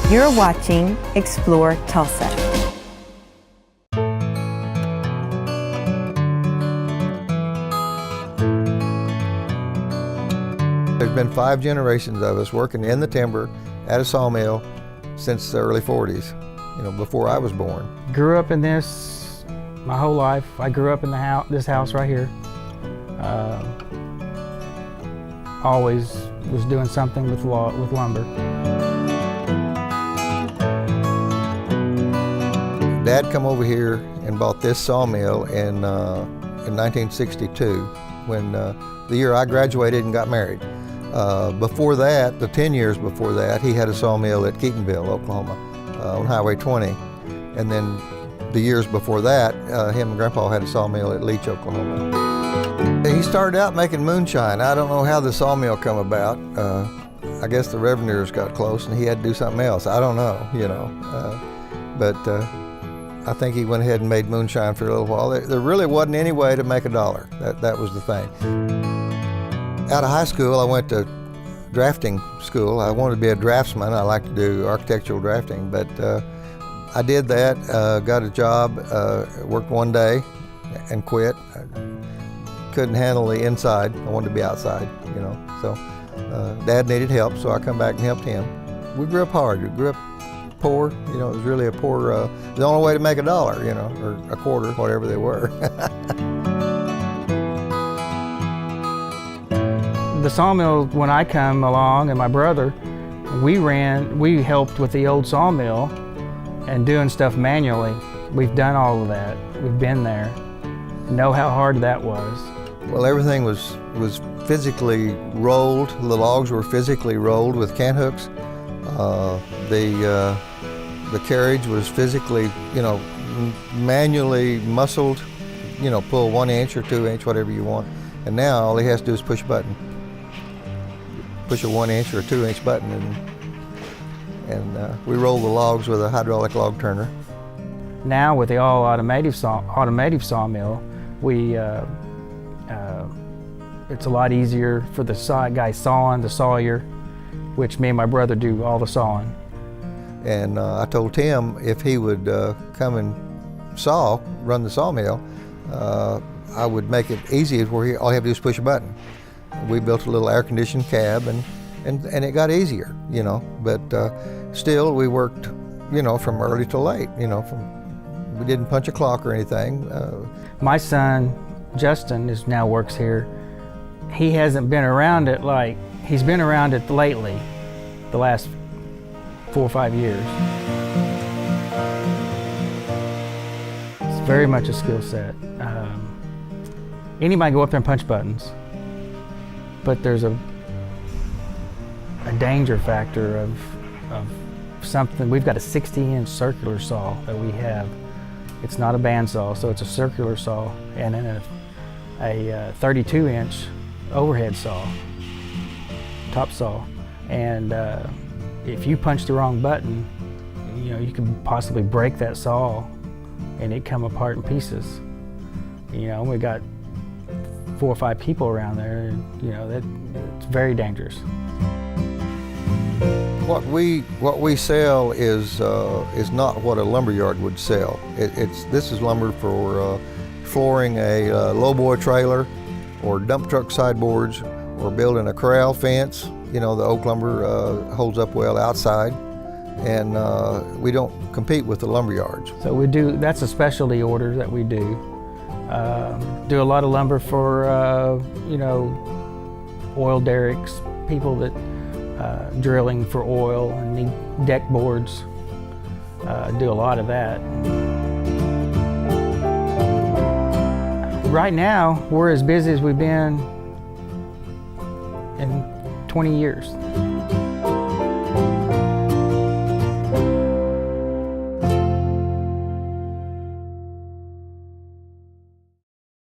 You're watching Explore Tulsa. There's been 5 generations of us working in the timber at a sawmill since the early 40s, before I was born. Grew up in this my whole life. I grew up in this house right here. Always was doing something with lumber. Dad come over here and bought this sawmill in 1962, when the year I graduated and got married. Before that, the 10 years before that, he had a sawmill at Keatonville, Oklahoma, on Highway 20. And then the years before that, him and Grandpa had a sawmill at Leach, Oklahoma. He started out making moonshine. I don't know how the sawmill come about. I guess the revenuers got close and he had to do something else. I don't know, but I think he went ahead and made moonshine for a little while. There really wasn't any way to make a dollar. That was the thing. Out of high school, I went to drafting school. I wanted to be a draftsman. I like to do architectural drafting, but I did that, got a job, worked one day and quit. I couldn't handle the inside. I wanted to be outside, So Dad needed help, so I come back and helped him. We grew up hard. We grew up poor. It was really a poor, the only way to make a dollar, or a quarter, whatever they were. The sawmill, when I come along, and my brother, we helped with the old sawmill and doing stuff manually. We've done all of that. We've been there. Know how hard that was. Well, everything was physically rolled. The logs were physically rolled with cant hooks. The carriage was physically, manually muscled. Pull 1 inch or 2 inch, whatever you want. And now all he has to do is push a button. Push a 1 inch or a 2 inch button, and we roll the logs with a hydraulic log turner. Now with the all automotive sawmill, it's a lot easier for the guy sawing, the sawyer, which me and my brother do all the sawing. And I told Tim if he would come and run the sawmill, I would make it easy where all he had to do is push a button. We built a little air-conditioned cab, and it got easier, But still, we worked, from early to late. We didn't punch a clock or anything. My son, Justin, now works here. He hasn't been around it he's been around it lately, the last 4 or 5 years. It's very much a skill set. Anybody can go up there and punch buttons, but there's a danger factor of something. We've got a 60-inch circular saw that we have. It's not a bandsaw, so it's a circular saw, and then a 32-inch overhead saw, top saw. And if you punch the wrong button, you could possibly break that saw and it come apart in pieces. We got 4 or 5 people around there, it's very dangerous. What we sell is not what a lumberyard would sell. This is lumber for flooring a lowboy trailer, or dump truck sideboards, or building a corral fence. The oak lumber holds up well outside, and we don't compete with the lumberyards. So that's a specialty order that we do. Do a lot of lumber for, oil derricks, people that drilling for oil and need deck boards. Do a lot of that. Right now, we're as busy as we've been in 20 years.